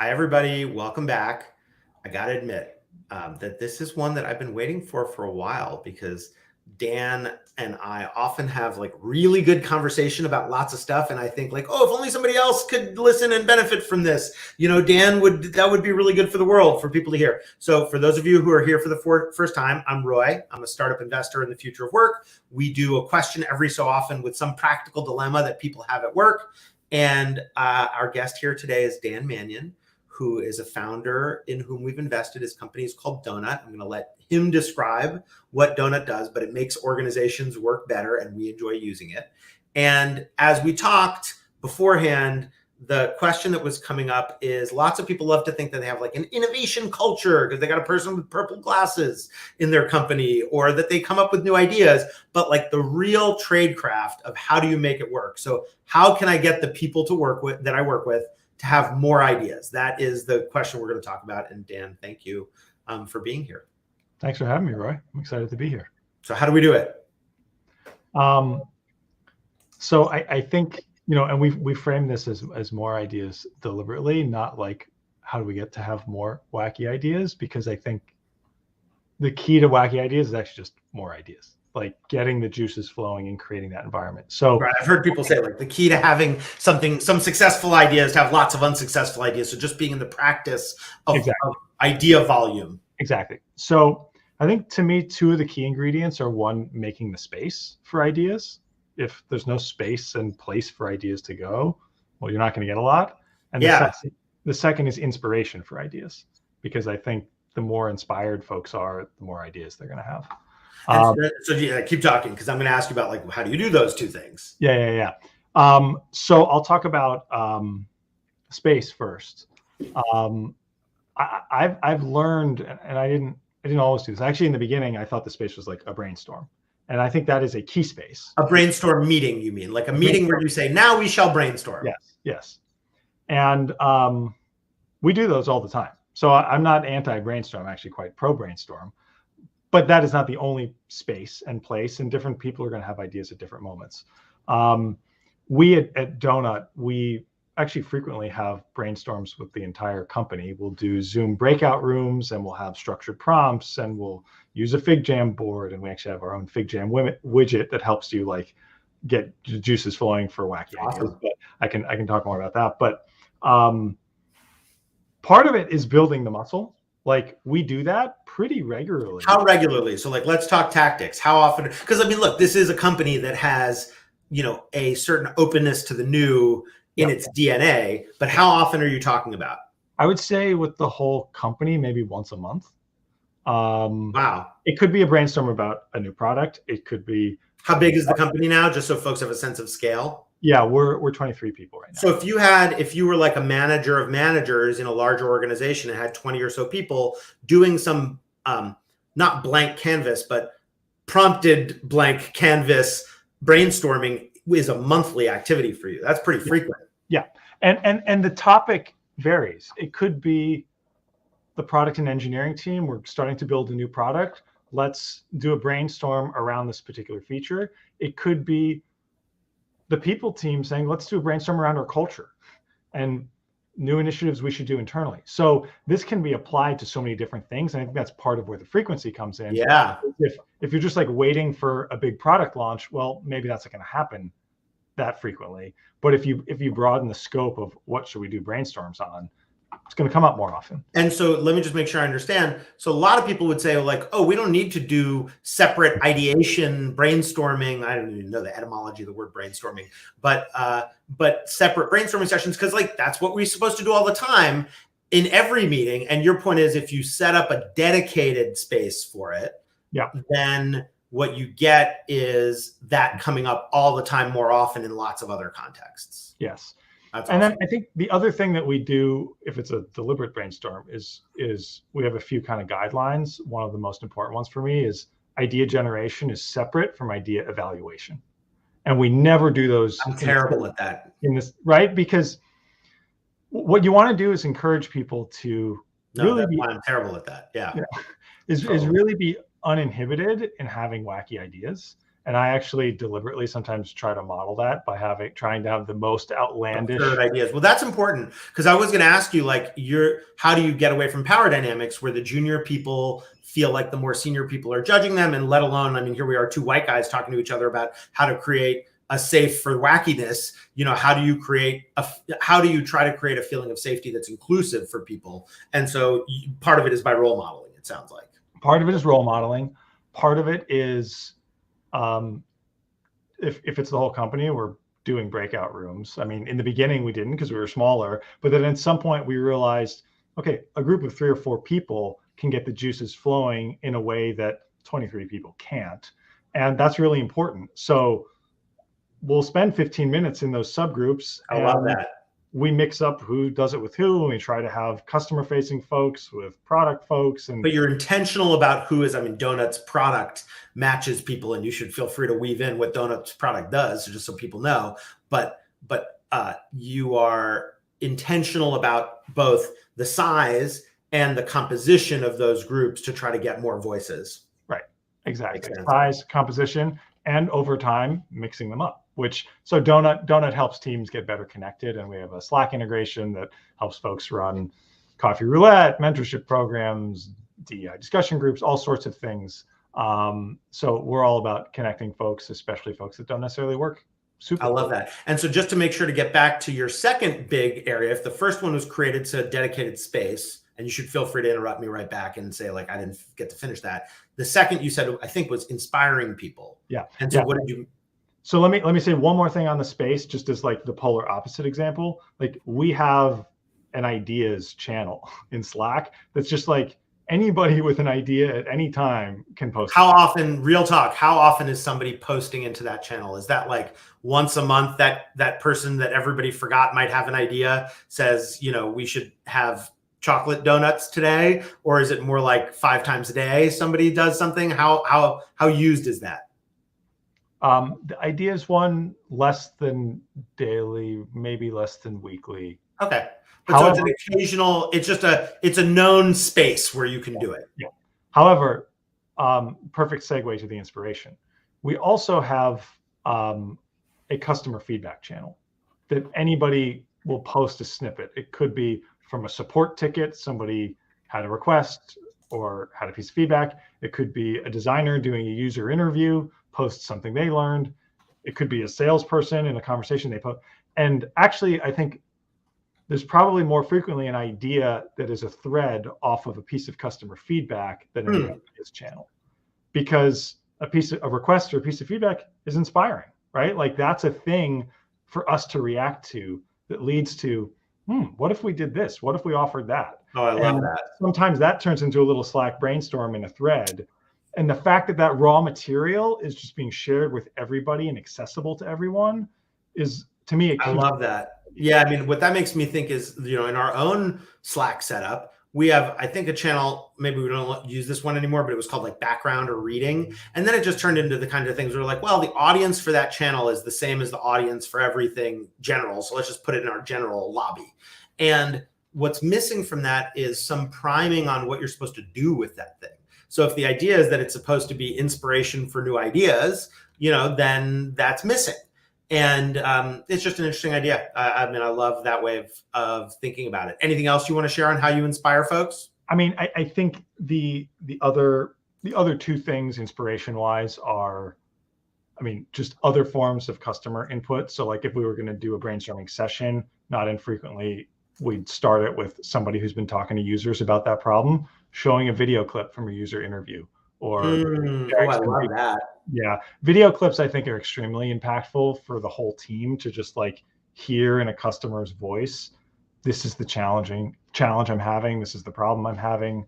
Hi, everybody. Welcome back. I got to admit that this is one that I've been waiting for a while because Dan and I often have like really good conversation about lots of stuff. And I think like, oh, if only somebody else could listen and benefit from this, that would be really good for the world for people to hear. So for those of you who are here for the first time, I'm Roy. I'm a startup investor in the future of work. We do a question every so often with some practical dilemma that people have at work. And our guest here today is Dan Manian, who is a founder in whom we've invested. His company is called Donut. I'm going to let him describe what Donut does, but it makes organizations work better and we enjoy using it. And as we talked beforehand, the question that was coming up is lots of people love to think that they have like an innovation culture because they got a person with purple glasses in their company or that they come up with new ideas, but like the real tradecraft of how do you make it work? So how can I get the people to work with that I work with to have more ideas? That is the question we're going to talk about. And Dan, thank you for being here. Thanks for having me, Roy. I'm excited to be here. So how do we do it? So I think, and we frame this as more ideas deliberately, not like how do we get to have more wacky ideas, because I think the key to wacky ideas is actually just more ideas, like getting the juices flowing and creating that environment. So right. I've heard people say like the key to having some successful ideas to have lots of unsuccessful ideas. So just being in the practice of, exactly. of idea volume. Exactly. So I think to me, two of the key ingredients are one, making the space for ideas. If there's no space and place for ideas to go, well, you're not going to get a lot. And the second is inspiration for ideas, because I think the more inspired folks are, the more ideas they're going to have. So yeah, keep talking, because I'm going to ask you about like, how do you do those two things? Yeah. So I'll talk about space first. I've learned, and I didn't always do this. Actually, in the beginning, I thought the space was like a brainstorm. And I think that is a key space. A brainstorm meeting, you mean? Like a meeting where you say, now we shall brainstorm. Yes. And we do those all the time. So I'm not anti-brainstorm, I'm actually quite pro-brainstorm. But that is not the only space and place, and different people are going to have ideas at different moments. We at Donut, we actually frequently have brainstorms with the entire company. We'll do Zoom breakout rooms, and we'll have structured prompts, and we'll use a FigJam board, and we actually have our own FigJam widget that helps you like get juices flowing for wacky ideas. But I can talk more about that. But part of it is building the muscle. Like we do that pretty regularly. How regularly? So like, let's talk tactics. How often? Because I mean, look, this is a company that has, a certain openness to the new in its DNA, but how often are you talking about? I would say with the whole company, maybe once a month. Wow. It could be a brainstorm about a new product. It could be. How big is the company now? Just so folks have a sense of scale. Yeah, we're 23 people right now. So if you were like a manager of managers in a larger organization and had 20 or so people doing some, not blank canvas, but prompted blank canvas brainstorming is a monthly activity for you. That's pretty frequent. Yeah. And the topic varies. It could be the product and engineering team. We're starting to build a new product. Let's do a brainstorm around this particular feature. It could be the people team saying, let's do a brainstorm around our culture and new initiatives we should do internally. So this can be applied to so many different things. And I think that's part of where the frequency comes in. Yeah. If you're just like waiting for a big product launch, well, maybe that's not going to happen that frequently. But if you broaden the scope of what should we do brainstorms on, it's going to come up more often. And so let me just make sure I understand. So a lot of people would say like, oh, we don't need to do separate ideation brainstorming. I don't even know the etymology of the word brainstorming, but separate brainstorming sessions, because like that's what we're supposed to do all the time in every meeting. And your point is, if you set up a dedicated space for it, then what you get is that coming up all the time, more often in lots of other contexts. Yes. And then I think the other thing that we do, if it's a deliberate brainstorm, is we have a few kind of guidelines. One of the most important ones for me is idea generation is separate from idea evaluation. And we never do those. I'm terrible at that. Right? Because what you want to do is encourage people to I'm terrible at that. Yeah. Is really be uninhibited in having wacky ideas. And I actually deliberately sometimes try to model that by trying to have the most outlandish absurd ideas. Well, that's important, because I was going to ask you, like, how do you get away from power dynamics where the junior people feel like the more senior people are judging them, and let alone, I mean, here we are, two white guys talking to each other about how to create a safe for wackiness. How do you try to create a feeling of safety that's inclusive for people? And so part of it is by role modeling, it sounds like. Part of it is role modeling. Part of it is, if it's the whole company, we're doing breakout rooms. I mean, in the beginning we didn't because we were smaller, but then at some point we realized, okay, a group of 3 or 4 people can get the juices flowing in a way that 23 people can't. And that's really important. So we'll spend 15 minutes in those subgroups. I love that. We mix up who does it with who, and we try to have customer facing folks with product folks. But you're intentional about who is, I mean, Donut's product matches people, and you should feel free to weave in what Donut's product does, just so people know. But you are intentional about both the size and the composition of those groups to try to get more voices. Right. Exactly. Size, composition, and over time mixing them up. So Donut helps teams get better connected, and we have a Slack integration that helps folks run coffee roulette, mentorship programs, DEI discussion groups, all sorts of things. So we're all about connecting folks, especially folks that don't necessarily work super. I love that. And so just to make sure to get back to your second big area, if the first one was created to a dedicated space, and you should feel free to interrupt me right back and say, like, I didn't get to finish that. The second you said, I think, was inspiring people. Yeah. And so what did you... So let me say one more thing on the space, just as like the polar opposite example. Like, we have an ideas channel in Slack that's just like anybody with an idea at any time can post. How often, real talk, how often is somebody posting into that channel? Is that like once a month that person that everybody forgot might have an idea says, we should have chocolate donuts today? Or is it more like 5 times a day somebody does something? How used is that? The ideas one, less than daily, maybe less than weekly. Okay. But however, so it's an occasional, it's a known space where you can do it. Yeah. However, perfect segue to the inspiration. We also have a customer feedback channel that anybody will post a snippet. It could be from a support ticket, somebody had a request or had a piece of feedback. It could be a designer doing a user interview, post something they learned. It could be a salesperson in a conversation they post. And actually, I think there's probably more frequently an idea that is a thread off of a piece of customer feedback than an ideas channel, because a request or a piece of feedback is inspiring, right? Like, that's a thing for us to react to that leads to, what if we did this? What if we offered that? Oh, I love that. Sometimes that turns into a little Slack brainstorm in a thread. And the fact that that raw material is just being shared with everybody and accessible to everyone is, to me, I love that. Yeah, I mean, what that makes me think is, in our own Slack setup, we have, I think, a channel, maybe we don't use this one anymore, but it was called like background or reading. And then it just turned into the kind of things where like, well, the audience for that channel is the same as the audience for everything general. So let's just put it in our general lobby. And what's missing from that is some priming on what you're supposed to do with that thing. So if the idea is that it's supposed to be inspiration for new ideas, then that's missing. And it's just an interesting idea. I mean, I love that way of thinking about it. Anything else you want to share on how you inspire folks? I mean, I think the other 2 things inspiration wise are, I mean, just other forms of customer input. So like, if we were going to do a brainstorming session, not infrequently, we'd start it with somebody who's been talking to users about that problem, showing a video clip from a user interview. Or I love that. Yeah. Video clips, I think, are extremely impactful for the whole team to just like hear in a customer's voice, this is the challenge I'm having. This is the problem I'm having.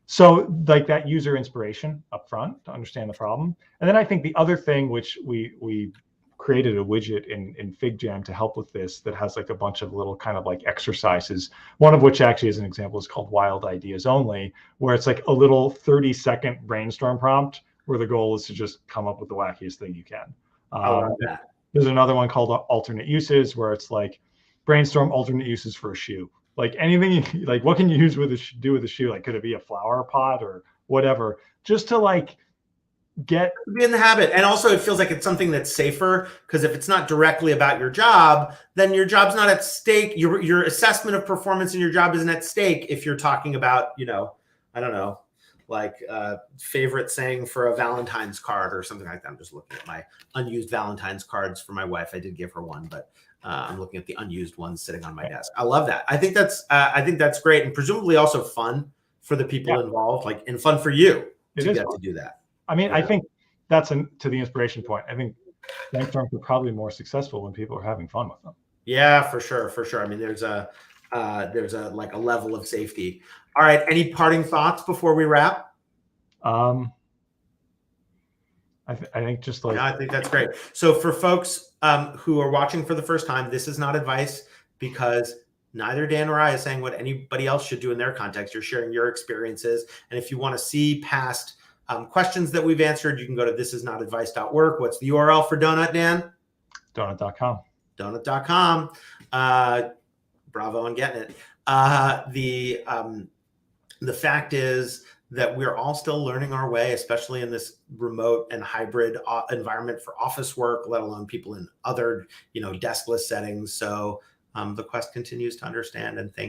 So like that user inspiration up front to understand the problem. And then I think the other thing, which we created a widget in FigJam to help with this, that has like a bunch of little kind of like exercises, one of which actually, as an example, is called Wild Ideas Only, where it's like a little 30-second brainstorm prompt where the goal is to just come up with the wackiest thing you can. I love that. There's another one called Alternate Uses, where it's like brainstorm alternate uses for a shoe. Like anything, like what can you use do with a shoe? Like, could it be a flower pot or whatever? Just to like get be in the habit. And also it feels like it's something that's safer, because if it's not directly about your job, then your job's not at stake. Your assessment of performance in your job isn't at stake if you're talking about, I don't know, like favorite saying for a Valentine's card or something like that. I'm just looking at my unused Valentine's cards for my wife. I did give her one, but I'm looking at the unused ones sitting on my desk. I love that. I think that's great, and presumably also fun for the people involved, like, and fun for you to get to do that. I mean, I think that's to the inspiration point. I think brainstorms are probably more successful when people are having fun with them. Yeah, for sure. I mean, there's a like a level of safety. All right. Any parting thoughts before we wrap? I think just like, I think that's great. So for folks who are watching for the first time, this is not advice, because neither Dan or I is saying what anybody else should do in their context. You're sharing your experiences. And if you want to see past questions that we've answered, you can go to thisisnotadvice.work. What's the URL for Donut, Dan? Donut.com. Donut.com. Bravo on getting it. The fact is that we're all still learning our way, especially in this remote and hybrid environment for office work, let alone people in other, deskless settings. So the quest continues to understand and think